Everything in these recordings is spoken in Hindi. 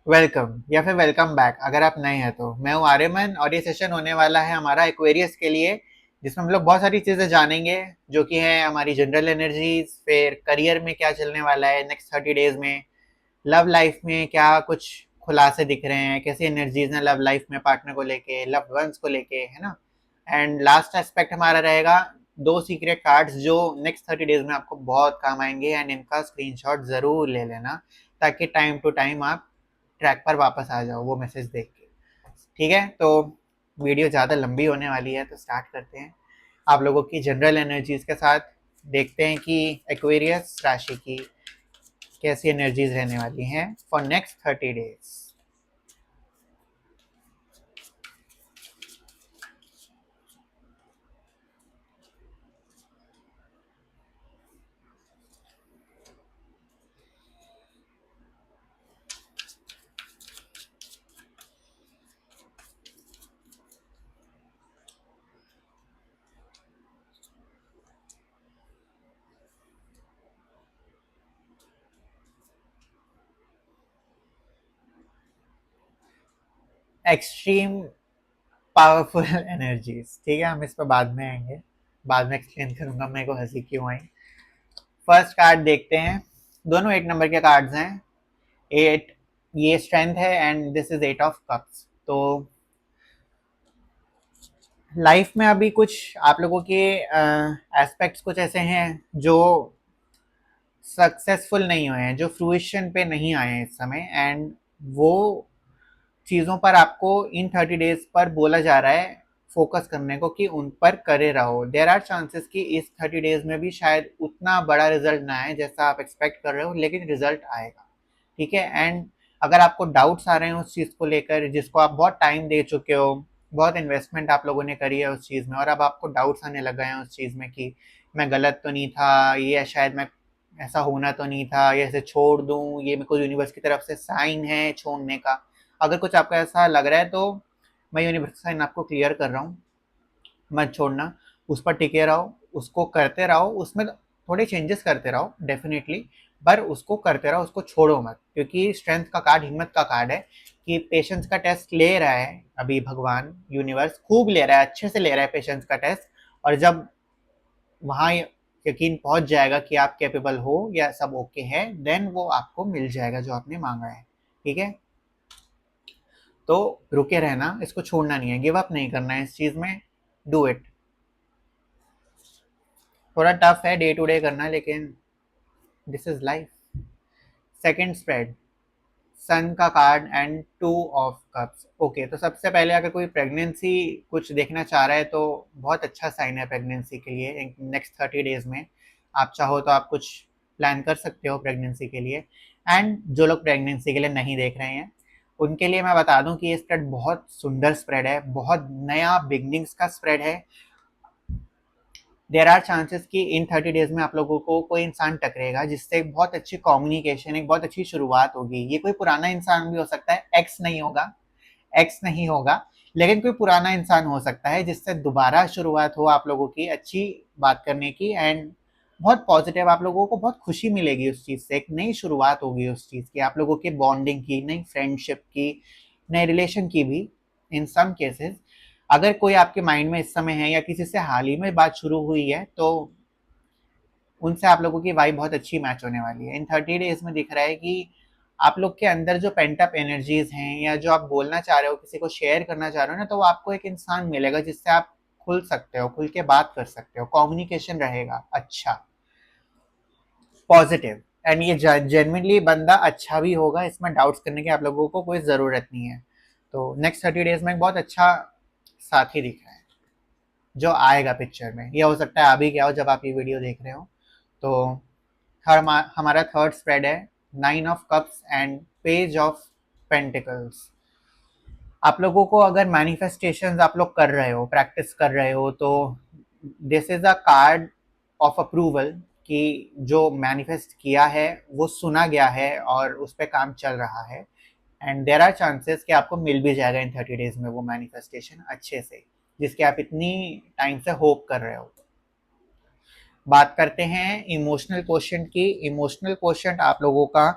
वेलकम या फिर वेलकम बैक अगर आप नए हैं तो। मैं हूं आर्यमन और ये सेशन होने वाला है हमारा एक्वेरियस के लिए, जिसमें हम लोग बहुत सारी चीज़ें जानेंगे जो कि है हमारी जनरल एनर्जीज, फिर करियर में क्या चलने वाला है नेक्स्ट 30 डेज में, लव लाइफ में क्या कुछ खुलासे दिख रहे हैं, कैसी एनर्जीज हैं लव लाइफ में पार्टनर को लेके, लव्ड वंस को लेके, है ना। एंड लास्ट एस्पेक्ट हमारा रहेगा दो सीक्रेट कार्ड्स जो नेक्स्ट 30 डेज में आपको बहुत काम आएंगे, एंड इनका स्क्रीनशॉट ज़रूर ले लेना ताकि टाइम टू टाइम आप ट्रैक पर वापस आ जाओ वो मैसेज देख के। ठीक है, तो वीडियो ज़्यादा लंबी होने वाली है तो स्टार्ट करते हैं आप लोगों की जनरल एनर्जीज के साथ। देखते हैं कि एक्वेरियस राशि की कैसी एनर्जीज रहने वाली हैं for next 30 days. Extreme powerful energies, ठीक है, हम इस पर बाद में आएंगे, बाद में एक्सप्लेन करूंगा मेरे को हंसी क्यों आई। फर्स्ट कार्ड देखते हैं, दोनों 8 नंबर के कार्ड्स हैं। एट, ये स्ट्रेंथ है and this is 8 of cups. तो लाइफ में अभी कुछ आप लोगों के एस्पेक्ट्स कुछ ऐसे हैं जो सक्सेसफुल नहीं हुए हैं, जो फ्रूइशन पे नहीं आए हैं इस समय, एंड वो चीज़ों पर आपको इन 30 डेज पर बोला जा रहा है फोकस करने को कि उन पर करे रहो। देर आर चांसेस कि इस 30 डेज में भी शायद उतना बड़ा रिजल्ट ना आए जैसा आप एक्सपेक्ट कर रहे हो, लेकिन रिजल्ट आएगा। ठीक है, एंड अगर आपको डाउट्स आ रहे हैं उस चीज़ को लेकर जिसको आप बहुत टाइम दे चुके हो, बहुत इन्वेस्टमेंट आप लोगों ने करी है उस चीज़ में, और अब आपको डाउट्स आने लग गए हैं उस चीज़ में कि मैं गलत तो नहीं था, ये शायद मैं ऐसा होना तो नहीं था, ये ऐसे छोड़ दूँ, ये मेरे को यूनिवर्स की तरफ से साइन है छोड़ने का। अगर कुछ आपको ऐसा लग रहा है तो मैं यूनिवर्सल साइन आपको क्लियर कर रहा हूँ, मत छोड़ना, उस पर टिके रहो, उसको करते रहो, उसमें थोड़े चेंजेस करते रहो डेफिनेटली, पर उसको करते रहो, उसको छोड़ो मत, क्योंकि स्ट्रेंथ का कार्ड, हिम्मत का कार्ड है कि पेशेंस का टेस्ट ले रहा है अभी भगवान, यूनिवर्स खूब ले रहा है, अच्छे से ले रहा है पेशेंस का टेस्ट। और जब वहाँ यकीन पहुंच जाएगा कि आप कैपेबल हो या सब ओके है, देन वो आपको मिल जाएगा जो आपने मांगा है। ठीक है, तो रुके रहना, इसको छोड़ना नहीं है, गिव अप नहीं करना है इस चीज़ में, डू इट। थोड़ा टफ है डे टू डे करना, लेकिन this is life. Second spread, सन का card and 2 of cups. Okay, तो सबसे पहले अगर कोई प्रेगनेंसी कुछ देखना चाह रहा है तो बहुत अच्छा साइन है प्रेगनेंसी के लिए नेक्स्ट 30 डेज में। आप चाहो तो आप कुछ प्लान कर सकते हो प्रेगनेंसी के लिए। एंड जो लोग प्रेगनेंसी के लिए नहीं देख रहे हैं उनके लिए मैं बता दूं कि ये स्प्रेड बहुत सुंदर स्प्रेड है, बहुत नया बिगनिंग्स का स्प्रेड है। देर आर चांसेस कि इन 30 डेज में आप लोगों को कोई इंसान टकरेगा जिससे एक बहुत अच्छी कम्युनिकेशन, एक बहुत अच्छी शुरुआत होगी। ये कोई पुराना इंसान भी हो सकता है, एक्स नहीं होगा, एक्स नहीं होगा, लेकिन कोई पुराना इंसान हो सकता है जिससे दोबारा शुरुआत हो आप लोगों की अच्छी बात करने की, एंड बहुत पॉजिटिव, आप लोगों को बहुत खुशी मिलेगी उस चीज़ से, एक नई शुरुआत होगी उस चीज़ की, आप लोगों की बॉन्डिंग की, नई फ्रेंडशिप की, नए रिलेशन की भी। इन सम केसेस अगर कोई आपके माइंड में इस समय है या किसी से हाल ही में बात शुरू हुई है तो उनसे आप लोगों की वाइब बहुत अच्छी मैच होने वाली है। इन 30 डेज में दिख रहा है कि आप लोग के अंदर जो पेंट अप एनर्जीज हैं या जो आप बोलना चाह रहे हो, किसी को शेयर करना चाह रहे हो ना, तो वो आपको एक इंसान मिलेगा जिससे आप खुल सकते हो, खुल के बात कर सकते हो, कम्युनिकेशन रहेगा अच्छा, पॉजिटिव। एंड ये जेन्युइनली बंदा अच्छा भी होगा, इसमें डाउट्स करने की आप लोगों को कोई ज़रूरत नहीं है। तो नेक्स्ट 30 डेज में एक बहुत अच्छा साथी दिख रहा है जो आएगा पिक्चर में। ये हो सकता है अभी क्या हो जब आप ये वीडियो देख रहे हो। तो हमारा थर्ड स्प्रेड है 9 of cups and page of pentacles. आप लोगों को अगर मैनिफेस्टेशंस आप लोग कर रहे हो, प्रैक्टिस कर रहे हो, तो this is a card of approval कि जो मैनिफेस्ट किया है वो सुना गया है और उस पर काम चल रहा है। एंड देर आर चांसेस कि आपको मिल भी जाएगा इन 30 डेज में वो मैनिफेस्टेशन अच्छे से, जिसके आप इतनी टाइम से होप कर रहे हो। बात करते हैं इमोशनल क्वोशंट की। इमोशनल क्वोशंट आप लोगों का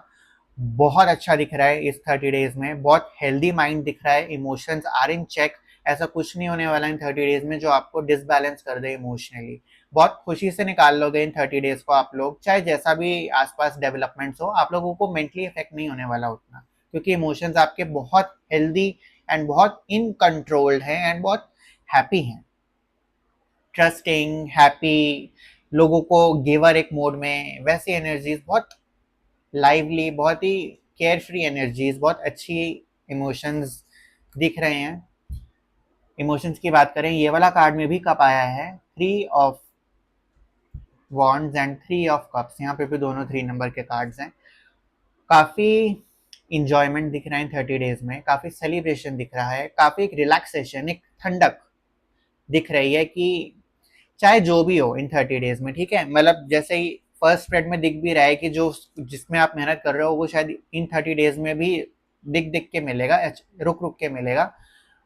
बहुत अच्छा दिख रहा है इस 30 डेज में, बहुत हेल्दी माइंड दिख रहा है, इमोशंस आर इन चेक। ऐसा कुछ नहीं होने वाला इन 30 डेज में जो आपको डिसबैलेंस कर दे इमोशनली। बहुत खुशी से निकाल लोगे इन 30 डेज को आप लोग, चाहे जैसा भी आसपास डेवलपमेंट्स हो, आप लोगों को मेंटली इफेक्ट नहीं होने वाला उतना, क्योंकि इमोशंस आपके बहुत हेल्दी एंड बहुत इन कंट्रोल्ड हैं एंड बहुत हैप्पी हैं, ट्रस्टिंग, हैप्पी, लोगों को गिवर एक मोड में, वैसी एनर्जीज बहुत लाइवली, बहुत ही केयर फ्री एनर्जीज, बहुत अच्छी इमोशंस दिख रहे हैं। इमोशंस की बात करें, ये वाला कार्ड में भी कप आया है, 3 of wands and 3 of cups, यहाँ पे भी दोनों 3 नंबर के कार्ड्स हैं। काफ़ी इंजॉयमेंट दिख रहा है इन 30 डेज में, काफ़ी सेलिब्रेशन दिख रहा है, काफ़ी एक रिलैक्सेशन, एक ठंडक दिख रही है कि चाहे जो भी हो इन 30 डेज में, ठीक है, मतलब जैसे ही फर्स्ट स्प्रेड में दिख भी रहा है कि जो जिसमें आप मेहनत कर रहे हो वो शायद इन 30 डेज में भी दिख दिख के मिलेगा, रुक रुक के मिलेगा,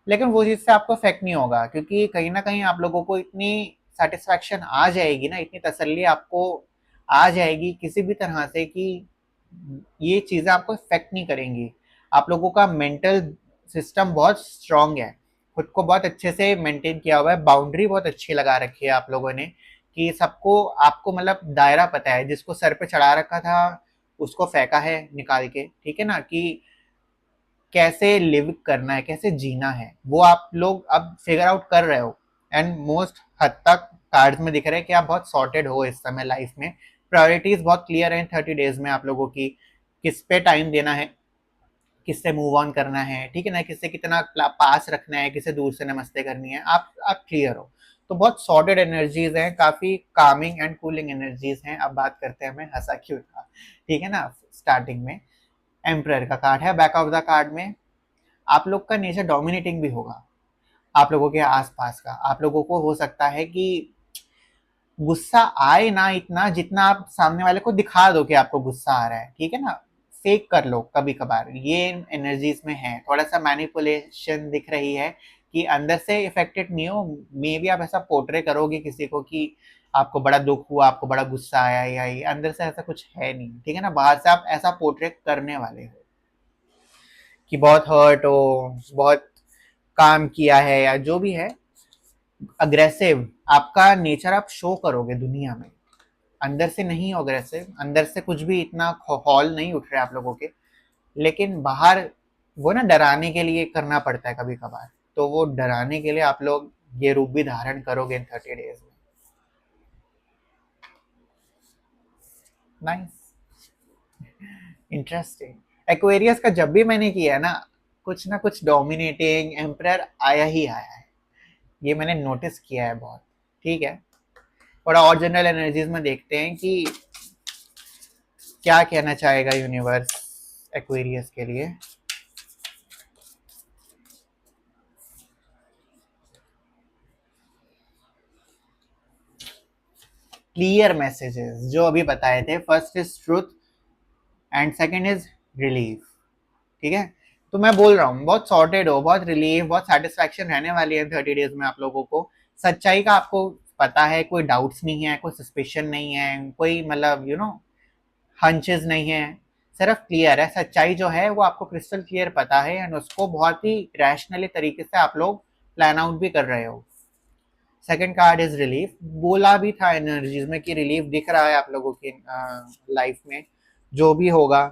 लेकिन वो चीज़ से आपको इफेक्ट नहीं होगा, क्योंकि कहीं ना कहीं आप लोगों को इतनी सेटिस्फैक्शन आ जाएगी ना, इतनी तसल्ली आपको आ जाएगी किसी भी तरह से कि ये चीज़ें आपको इफेक्ट नहीं करेंगी। आप लोगों का मेंटल सिस्टम बहुत स्ट्रांग है, खुद को बहुत अच्छे से मेंटेन किया हुआ है, बाउंड्री बहुत अच्छी लगा रखी है आप लोगों ने कि सबको आपको मतलब दायरा पता है, जिसको सर पे चढ़ा रखा था उसको फेंका है निकाल के, ठीक है ना, कि कैसे लिव करना है, कैसे जीना है, वो आप लोग अब फिगर आउट कर रहे हो। एंड मोस्ट हद तक कार्ड्स में दिख रहा है कि आप बहुत सॉर्टेड हो इस समय लाइफ में, प्रायोरिटीज बहुत क्लियर हैं 30 डेज में आप लोगों की, किस पे टाइम देना है, किससे मूव ऑन करना है, ठीक है ना, किससे कितना पास रखना है, किससे दूर से नमस्ते करनी है, आप क्लियर हो। तो बहुत सॉर्टेड एनर्जीज हैं, काफी कामिंग एंड कूलिंग एनर्जीज हैं। अब बात करते हैं, मैं हंसा क्यों था, ठीक है ना, स्टार्टिंग में एम्प्रयर का कार्ड है बैक ऑफ द कार्ड में। आप लोग का नेचर डोमिनेटिंग भी होगा, आप लोगों के आसपास का, आप लोगों को हो सकता है कि गुस्सा आए ना इतना जितना आप सामने वाले को दिखा दो कि आपको गुस्सा आ रहा है, ठीक है ना, फेक कर लो कभी कभार, ये एनर्जीज में है, थोड़ा सा मैनिपुलेशन दिख रही है कि अंदर से इफेक्टेड नहीं हो, मे बी आप ऐसा पोर्ट्रे करोगे किसी को कि आपको बड़ा दुख हुआ, आपको बड़ा गुस्सा आया, या ये अंदर से ऐसा कुछ है नहीं, ठीक है ना, बाहर से आप ऐसा पोर्ट्रे करने वाले हो कि बहुत हर्ट हो, बहुत काम किया है, या जो भी है, अग्रेसिव आपका नेचर आप शो करोगे दुनिया में, अंदर से नहीं हो अग्रेसिव, अंदर से कुछ भी इतना हॉल नहीं उठ रहे आप लोगों के, लेकिन बाहर वो ना डराने के लिए करना पड़ता है कभी कभार, तो वो डराने के लिए आप लोग ये रूप भी धारण करोगे इन 30 डेज में। Nice, interesting. एक्वेरियस का जब भी मैंने किया ना कुछ डोमिनेटिंग एम्परर आया ही आया है, ये मैंने नोटिस किया है बहुत, ठीक है। थोड़ा और जनरल एनर्जीज में देखते हैं कि क्या कहना चाहेगा यूनिवर्स एक्वेरियस के लिए। क्लियर मैसेजेस जो अभी बताए थे, first is truth and second is relief, ठीक है। तो मैं बोल रहा हूँ बहुत सॉर्टेड हो, बहुत रिलीफ, बहुत सेटिस्फैक्शन रहने वाली है 30 डेज में आप लोगों को। सच्चाई का आपको पता है, कोई डाउट्स नहीं है, कोई सस्पिशन नहीं है, कोई मतलब हंचेस नहीं है, सिर्फ क्लियर है, सच्चाई जो है वो आपको क्रिस्टल क्लियर पता है, एंड उसको बहुत ही रैशनली तरीके से आप लोग प्लान आउट भी कर रहे हो। सेकंड कार्ड इज रिलीफ, बोला भी था एनर्जीज में कि रिलीफ दिख रहा है आप लोगों की लाइफ में, जो भी होगा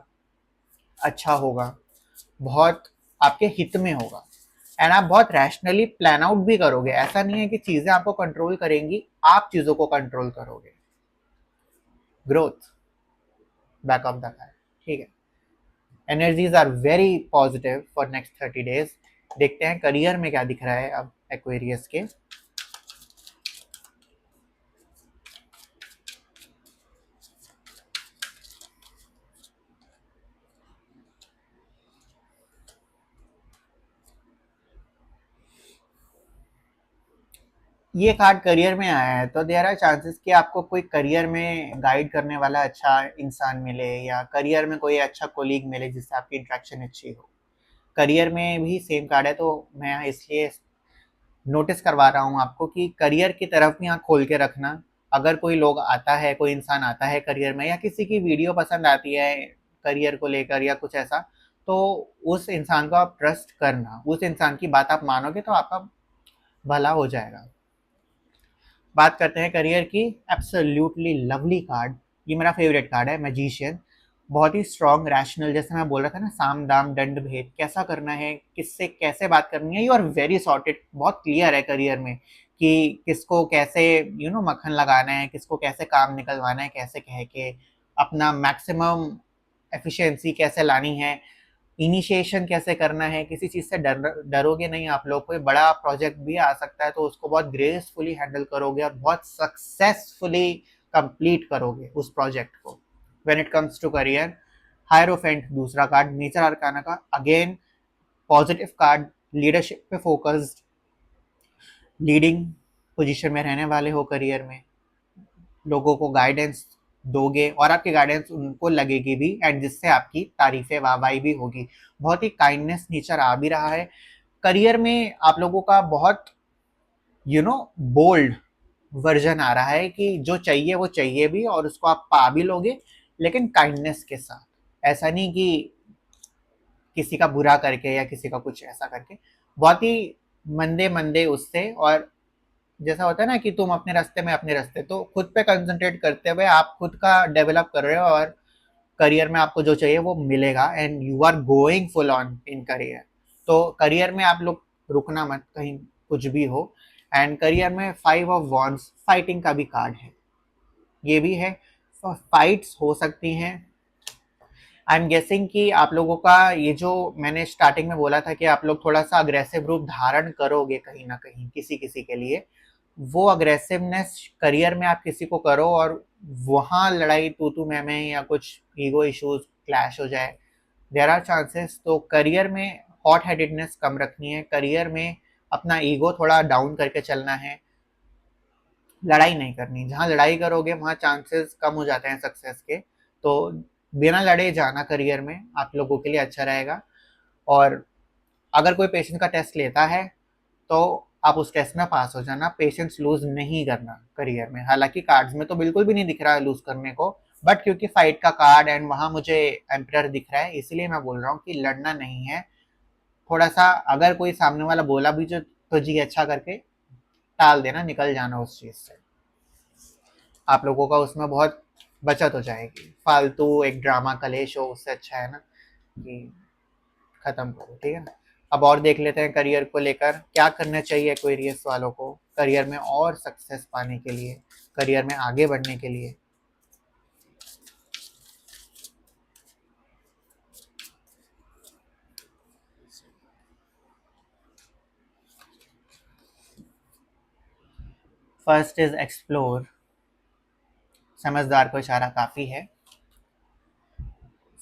अच्छा होगा, बहुत आपके हित में होगा, एंड आप बहुत रैशनली प्लान आउट भी करोगे, ऐसा नहीं है कि चीजें आपको कंट्रोल करेंगी, आप चीजों को कंट्रोल करोगे। Growth back of the card, ठीक है। Energies are very positive for next 30 days. देखते हैं करियर में क्या दिख रहा है अब एक्वेरियस के। ये कार्ड करियर में आया है, तो देयर आर चांसेस कि आपको कोई करियर में गाइड करने वाला अच्छा इंसान मिले, या करियर में कोई अच्छा कोलीग मिले जिससे आपकी इंट्रैक्शन अच्छी हो। करियर में भी सेम कार्ड है, तो मैं इसलिए नोटिस करवा रहा हूँ आपको कि करियर की तरफ भी आँख खोल के रखना। अगर कोई लोग आता है, कोई इंसान आता है करियर में, या किसी की वीडियो पसंद आती है, करियर को लेकर या कुछ ऐसा, तो उस इंसान को आप ट्रस्ट करना, उस इंसान की बात आप मानोगे तो आपका भला हो जाएगा। बात करते हैं करियर की। एब्सोल्युटली लवली कार्ड, ये मेरा फेवरेट कार्ड है, मैजिशियन। बहुत ही स्ट्रॉन्ग रैशनल, जैसे मैं बोल रहा था ना, साम दाम दंड भेद, कैसा करना है, किससे कैसे बात करनी है, यू आर वेरी सॉर्टेड, बहुत क्लियर है करियर में कि किसको कैसे मक्खन लगाना है, किसको कैसे काम निकलवाना है, कैसे कह के अपना मैक्सिमम एफिशिएंसी कैसे लानी है, इनिशिएशन कैसे करना है, किसी चीज़ से डरोगे नहीं आप लोग। कोई बड़ा प्रोजेक्ट भी आ सकता है तो उसको बहुत ग्रेसफुली हैंडल करोगे और बहुत सक्सेसफुली कंप्लीट करोगे उस प्रोजेक्ट को। When it comes to career, hierophant दूसरा कार्ड, नेचर आर्काना का, अगेन पॉजिटिव कार्ड, लीडरशिप पे फोकस्ड, लीडिंग पोजीशन में रहने वाले हो करियर में, लोगों को गाइडेंस दोगे और आपकी गाइडेंस उनको लगेगी भी, एंड जिससे आपकी तारीफें वाहवाही भी होगी। बहुत ही काइंडनेस नेचर आ भी रहा है करियर में आप लोगों का, बहुत बोल्ड वर्जन आ रहा है कि जो चाहिए वो चाहिए भी और उसको आप पा भी लोगे, लेकिन काइंडनेस के साथ। ऐसा नहीं कि किसी का बुरा करके या किसी का कुछ ऐसा करके, बहुत ही मंदे मंदे उससे। और जैसा होता है ना कि तुम अपने रास्ते में अपने रास्ते, तो खुद पे कंसंट्रेट करते हुए आप खुद का डेवलप कर रहे हो और करियर में आपको जो चाहिए वो मिलेगा, and you are going full on in career. तो करियर में आप लोग रुकना मत कहीं कुछ भी हो। एंड करियर में 5 ऑफ वॉन्ड्स, फाइटिंग का भी कार्ड है, ये भी है। फाइट्स हो सकती हैं। आई एम गेसिंग कि आप लोगों का ये जो मैंने स्टार्टिंग में बोला था कि आप लोग थोड़ा सा अग्रेसिव रूप धारण करोगे कहीं ना कहीं किसी किसी के लिए, वो अग्रेसिवनेस करियर में आप किसी को करो और वहाँ लड़ाई तू मैं या कुछ ईगो इश्यूज क्लैश हो जाए, देयर आर चांसेस। तो करियर में हॉट हेडेडनेस कम रखनी है, करियर में अपना ईगो थोड़ा डाउन करके चलना है, लड़ाई नहीं करनी। जहाँ लड़ाई करोगे वहाँ चांसेस कम हो जाते हैं सक्सेस के। तो बिना लड़े जाना करियर में आप लोगों के लिए अच्छा रहेगा। और अगर कोई पेशेंस का टेस्ट लेता है तो आप उस टेस्ट में पास हो जाना, पेशेंस लूज नहीं करना करियर में। हालांकि कार्ड्स में तो बिल्कुल भी नहीं दिख रहा है लूज करने को, बट क्योंकि फाइट का कार्ड एंड वहां मुझे एम्परर दिख रहा है, इसलिए मैं बोल रहा हूँ कि लड़ना नहीं है। थोड़ा सा अगर कोई सामने वाला बोला भी जो, तो जी अच्छा करके टाल देना, निकल जाना उस चीज से। आप लोगों का उसमें बहुत बचत हो जाएगी। फालतू एक ड्रामा कलेश हो उससे अच्छा है ना कि खत्म करो, ठीक है ना। अब और देख लेते हैं करियर को लेकर क्या करना चाहिए एक्वेरियस वालों को करियर में और सक्सेस पाने के लिए, करियर में आगे बढ़ने के लिए। फर्स्ट इज एक्सप्लोर, समझदार को इशारा काफी है।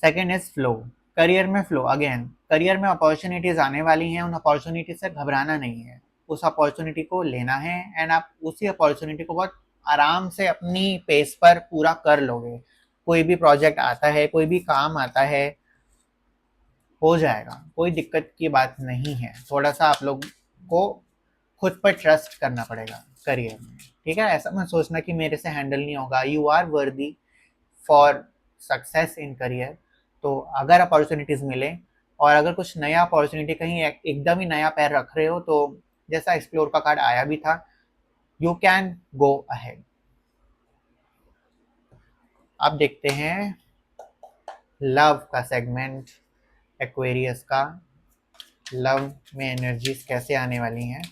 सेकेंड इज फ्लो, करियर में फ्लो। अगेन करियर में अपॉर्चुनिटीज आने वाली हैं, उन अपॉर्चुनिटी से घबराना नहीं है, उस अपॉर्चुनिटी को लेना है, एंड आप उसी अपॉर्चुनिटी को बहुत आराम से अपनी पेस पर पूरा कर लोगे। कोई भी प्रोजेक्ट आता है, कोई भी काम आता है, हो जाएगा, कोई दिक्कत की बात नहीं है। थोड़ा सा आप लोग को खुद पर ट्रस्ट करना पड़ेगा करियर में, ठीक है। ऐसा मत सोचना कि मेरे से हैंडल नहीं होगा, you are worthy for success in career. तो अगर अपॉर्चुनिटीज मिले और अगर कुछ नया अपॉर्चुनिटी कहीं एकदम ही नया पैर रख रहे हो, तो जैसा एक्सप्लोर का कार्ड आया भी था, यू कैन गो अहेड। अब देखते हैं लव का सेगमेंट, एक्वेरियस का लव में एनर्जीज कैसे आने वाली हैं।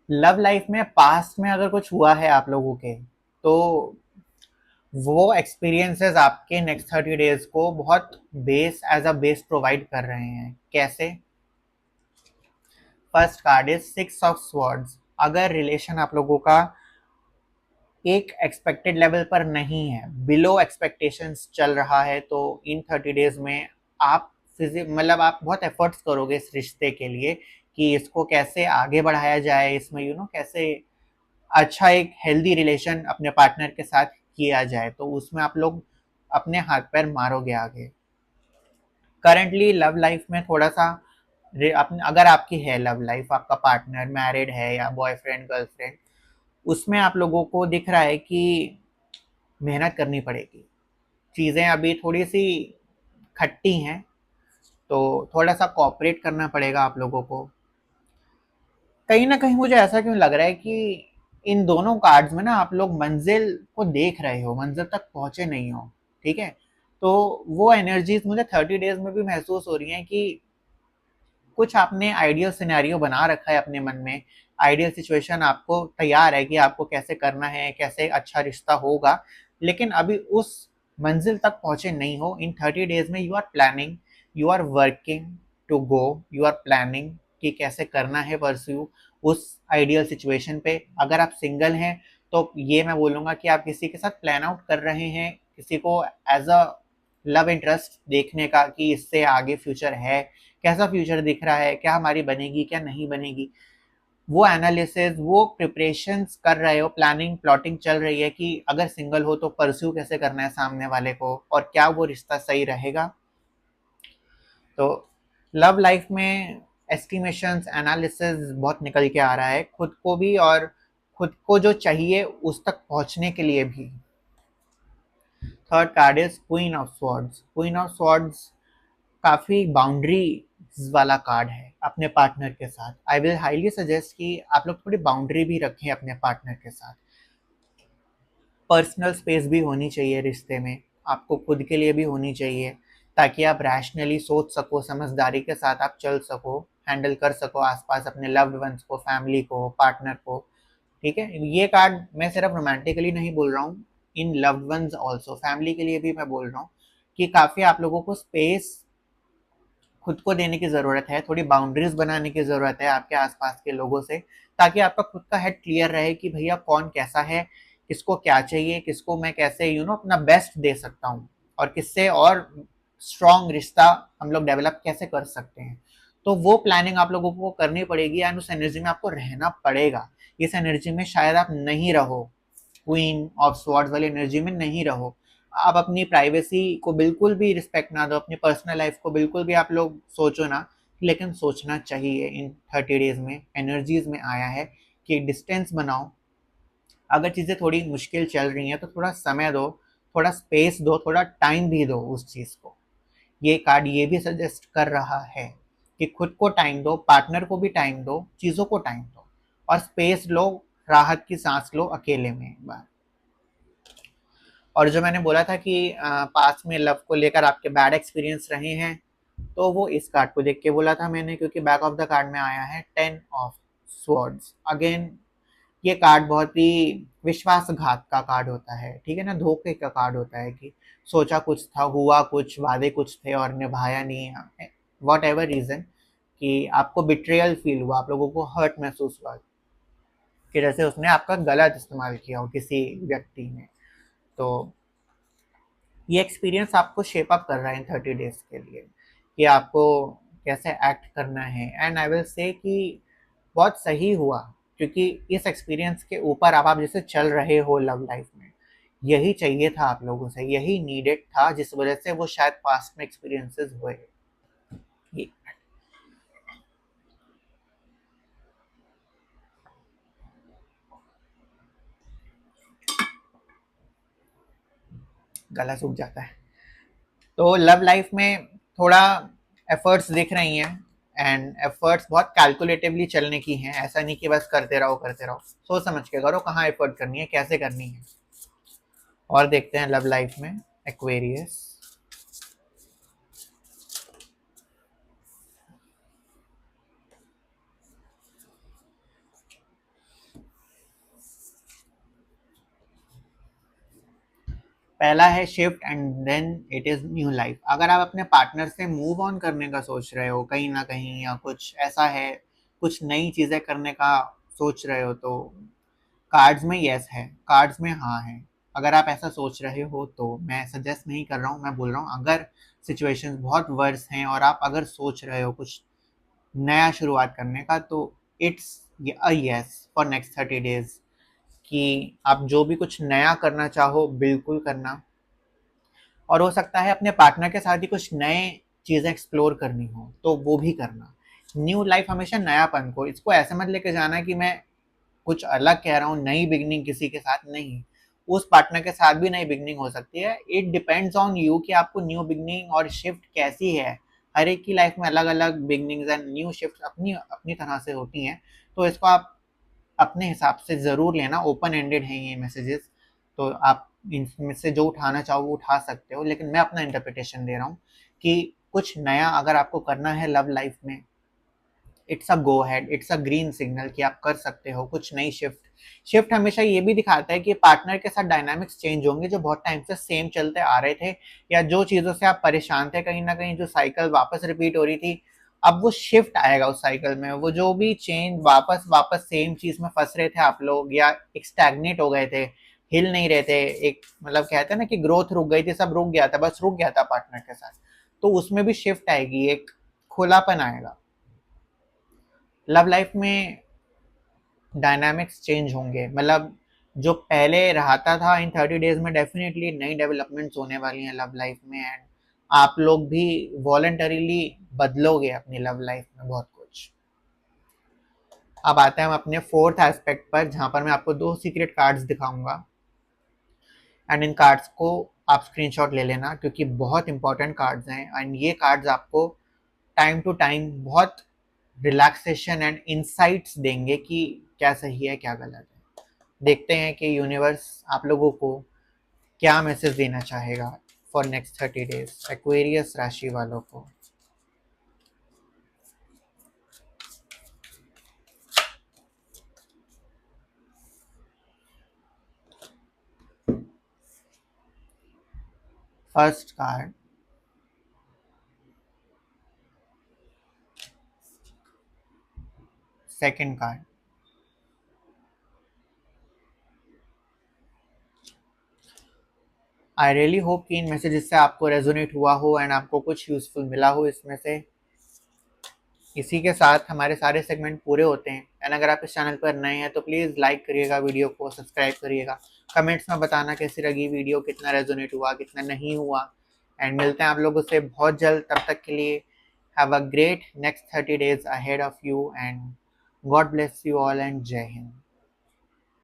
लव लाइफ में पास्ट में अगर कुछ हुआ है आप लोगों के, तो वो एक्सपीरियंसेस आपके नेक्स्ट 30 डेज को बहुत base as a base provide कर रहे हैं। कैसे? First card is 6 of swords. अगर रिलेशन आप लोगों का एक एक्सपेक्टेड लेवल पर नहीं है, बिलो एक्सपेक्टेशंस चल रहा है, तो इन 30 डेज में आप मतलब आप बहुत एफर्ट्स करोगे इस रिश्ते के लिए कि इसको कैसे आगे बढ़ाया जाए, इसमें कैसे अच्छा एक हेल्दी रिलेशन अपने पार्टनर के साथ किया जाए, तो उसमें आप लोग अपने हाथ पैर मारोगे आगे। करंटली लव लाइफ में थोड़ा सा अगर आपकी है लव लाइफ, आपका पार्टनर मैरिड है या बॉयफ्रेंड गर्लफ्रेंड, उसमें आप लोगों को दिख रहा है कि मेहनत करनी पड़ेगी, चीज़ें अभी थोड़ी सी खट्टी हैं, तो थोड़ा सा कॉपरेट करना पड़ेगा आप लोगों को। कहीं ना कहीं मुझे ऐसा क्यों लग रहा है कि इन दोनों कार्ड्स में ना आप लोग मंजिल को देख रहे हो, मंजिल तक पहुंचे नहीं हो। ठीक है, तो वो एनर्जीज मुझे 30 डेज में भी महसूस हो रही हैं कि कुछ आपने आइडियल सिनेरियो बना रखा है अपने मन में, आइडियल सिचुएशन आपको तैयार है कि आपको कैसे करना है, कैसे अच्छा रिश्ता होगा, लेकिन अभी उस मंजिल तक पहुंचे नहीं हो। इन 30 डेज में you are planning, you are working to go, you are planning कि कैसे करना है परस्यू उस आइडियल सिचुएशन पे। अगर आप सिंगल हैं तो ये मैं बोलूँगा कि आप किसी के साथ प्लान आउट कर रहे हैं, किसी को एज अ लव इंटरेस्ट देखने का कि इससे आगे फ्यूचर है, कैसा फ्यूचर दिख रहा है, क्या हमारी बनेगी क्या नहीं बनेगी, वो एनालिसिस, वो प्रिपरेशंस कर रहे हो, प्लानिंग प्लॉटिंग चल रही है कि अगर सिंगल हो तो परस्यू कैसे करना है सामने वाले को, और क्या वो रिश्ता सही रहेगा। तो लव लाइफ में एस्टिमेशंस एनालिसिस बहुत निकल के आ रहा है, खुद को भी और खुद को जो चाहिए उस तक पहुंचने के लिए भी। Third card is queen of swords. Queen of swords काफ़ी बाउंड्री वाला कार्ड है अपने पार्टनर के साथ। आई विल हाईली सजेस्ट कि आप लोग थोड़ी बाउंड्री भी रखें अपने पार्टनर के साथ। पर्सनल स्पेस भी होनी चाहिए रिश्ते में, आपको खुद के लिए भी होनी चाहिए, ताकि आप रैशनली सोच सको, समझदारी के साथ आप चल सको, हैंडल कर सको आसपास अपने लव्ड वंस को, फैमिली को, पार्टनर को। ठीक है, ये कार्ड मैं सिर्फ रोमांटिकली नहीं बोल रहा हूँ, इन लव्ड वंस ऑल्सो, फैमिली के लिए भी मैं बोल रहा हूँ कि काफ़ी आप लोगों को स्पेस खुद को देने की ज़रूरत है, थोड़ी बाउंड्रीज बनाने की ज़रूरत है आपके आसपास के लोगों से, ताकि आपका खुद का हेड क्लियर रहे कि भैया कौन कैसा है, किसको क्या चाहिए, किसको मैं कैसे अपना बेस्ट दे सकता हूँ, और किससे और स्ट्रॉन्ग रिश्ता हम लोग डेवलप कैसे कर सकते हैं। तो वो प्लानिंग आप लोगों को करनी पड़ेगी, एंड उस एनर्जी में आपको रहना पड़ेगा। इस एनर्जी में शायद आप नहीं रहो, क्वीन ऑफ स्वॉर्ड्स वाली एनर्जी में नहीं रहो। आप अपनी प्राइवेसी को बिल्कुल भी रिस्पेक्ट ना दो, अपनी पर्सनल लाइफ को बिल्कुल भी आप लोग सोचो ना, लेकिन सोचना चाहिए। इन 30 डेज में एनर्जीज में आया है कि डिस्टेंस बनाओ, अगर चीज़ें थोड़ी मुश्किल चल रही हैं तो थोड़ा समय दो, थोड़ा स्पेस दो, थोड़ा टाइम भी दो उस चीज़ को। ये कार्ड ये भी सजेस्ट कर रहा है कि खुद को टाइम दो, पार्टनर को भी टाइम दो, चीज़ों को टाइम दो, और स्पेस लो, राहत की सांस लो अकेले में एक बार। और जो मैंने बोला था कि पास में लव को लेकर आपके बैड एक्सपीरियंस रहे हैं, तो वो इस कार्ड को देख के बोला था मैंने, क्योंकि बैक ऑफ द कार्ड में आया है 10 ऑफ स्वॉर्ड्स। अगेन ये कार्ड बहुत ही विश्वासघात का कार्ड होता है, ठीक है ना, धोखे का कार्ड होता है कि सोचा कुछ था, हुआ कुछ, वादे कुछ थे और निभाया नहीं, वॉट एवर रीज़न, कि आपको बिट्रेयल फील हुआ, आप लोगों को हर्ट महसूस हुआ कि जैसे उसने आपका गलत इस्तेमाल किया हो किसी व्यक्ति ने। तो ये एक्सपीरियंस आपको शेप अप कर रहा है इन 30 डेज के लिए कि आपको कैसे एक्ट करना है। एंड आई विल से कि बहुत सही हुआ, क्योंकि इस एक्सपीरियंस के ऊपर अब आप जैसे चल रहे हो लव लाइफ में, यही चाहिए था आप लोगों से, यही नीडेड था, जिस वजह से वो शायद पास्ट में एक्सपीरियंसेस हुए। ये गला सूख जाता है। तो लव लाइफ में थोड़ा एफर्ट्स दिख रही हैं, एंड एफर्ट्स बहुत कैलकुलेटिवली चलने की हैं, ऐसा नहीं कि बस करते रहो करते रहो, सोच समझ के करो कहाँ एफर्ट करनी है, कैसे करनी है। और देखते हैं लव लाइफ में एक्वेरियस। पहला है shift and then it is new life. अगर आप अपने पार्टनर से मूव ऑन करने का सोच रहे हो कहीं ना कहीं, या कुछ ऐसा है, कुछ नई चीजें करने का सोच रहे हो, तो कार्ड्स में यस है, कार्ड्स में हाँ है। अगर आप ऐसा सोच रहे हो तो मैं सजेस्ट नहीं कर रहा हूँ, मैं बोल रहा हूँ अगर सिचुएशंस बहुत वर्स हैं और आप अगर सोच रहे हो कुछ नया शुरुआत करने का, तो it's a yes for next 30 days. कि आप जो भी कुछ नया करना चाहो बिल्कुल करना, और हो सकता है अपने पार्टनर के साथ ही कुछ नए चीज़ें एक्सप्लोर करनी हो तो वो भी करना। न्यू लाइफ हमेशा नयापन को, इसको ऐसे मत लेके जाना कि मैं कुछ अलग कह रहा हूँ, नई बिगनिंग किसी के साथ नहीं, उस पार्टनर के साथ भी नई बिगनिंग हो सकती है। इट डिपेंड्स ऑन यू कि आपको न्यू बिगनिंग और शिफ्ट कैसी है। हर एक की लाइफ में अलग अलग बिगनिंग्स एंड न्यू शिफ्ट अपनी अपनी तरह से होती हैं, तो इसको आप अपने हिसाब से ज़रूर लेना। ओपन एंडेड हैं ये मैसेजेस, तो आप इनमें से जो उठाना चाहो वो उठा सकते हो, लेकिन मैं अपना इंटरप्रिटेशन दे रहा हूँ कि कुछ नया अगर आपको करना है लव लाइफ में, it's a go head, it's a green signal कि आप कर सकते हो कुछ नई शिफ्ट। शिफ्ट हमेशा ये भी दिखाता है कि पार्टनर के साथ डायनामिक्स चेंज होंगे, जो बहुत टाइम से सेम चलते आ रहे थे या जो चीज़ों से आप परेशान थे, कहीं ना कहीं जो साइकिल वापस रिपीट हो रही थी, अब वो शिफ्ट आएगा उस साइकिल में। वो जो भी चेंज वापस वापस सेम चीज़ में फंस रहे थे आप लोग, या एक स्टैग्नेट हो गए थे, हिल नहीं रहे थे, एक मतलब कहते हैं ना कि ग्रोथ रुक गई थी, सब रुक गया था, बस रुक गया था पार्टनर के साथ, तो उसमें भी शिफ्ट आएगी, एक खुलापन आएगा। लव लाइफ में डायनामिक्स चेंज होंगे, मतलब जो पहले रहता था इन 30 डेज में डेफिनेटली नई डेवलपमेंट्स होने वाली हैं लव लाइफ में, एंड आप लोग भी वॉलंटरीली बदलोगे अपनी लव लाइफ में बहुत कुछ। अब आते हैं हम अपने फोर्थ एस्पेक्ट पर, जहां पर मैं आपको 2 सीक्रेट कार्ड्स दिखाऊंगा, एंड इन कार्ड्स को आप स्क्रीनशॉट ले लेना क्योंकि बहुत इंपॉर्टेंट कार्ड्स हैं, एंड ये कार्ड्स आपको टाइम टू टाइम बहुत रिलैक्सेशन एंड इंसाइट्स देंगे कि क्या सही है क्या गलत है। देखते हैं कि यूनिवर्स आप लोगों को क्या मैसेज देना चाहेगा फॉर नेक्स्ट 30 डेज एक्वेरियस राशि वालों को। First card, second card, I really hope कि इन मैसेजेस से आपको रेजोनेट हुआ हो एंड आपको कुछ यूजफुल मिला हो इसमें से। इसी के साथ हमारे सारे सेगमेंट पूरे होते हैं, एंड अगर आप इस चैनल पर नए हैं तो प्लीज़ लाइक करिएगा, वीडियो को सब्सक्राइब करिएगा, कमेंट्स में बताना कैसी लगी वीडियो, कितना रेजोनेट हुआ कितना नहीं हुआ, एंड मिलते हैं आप लोगों से बहुत जल्द। तब तक के लिए have a great next 30 days ahead of you, and God bless you all and जय हिंद।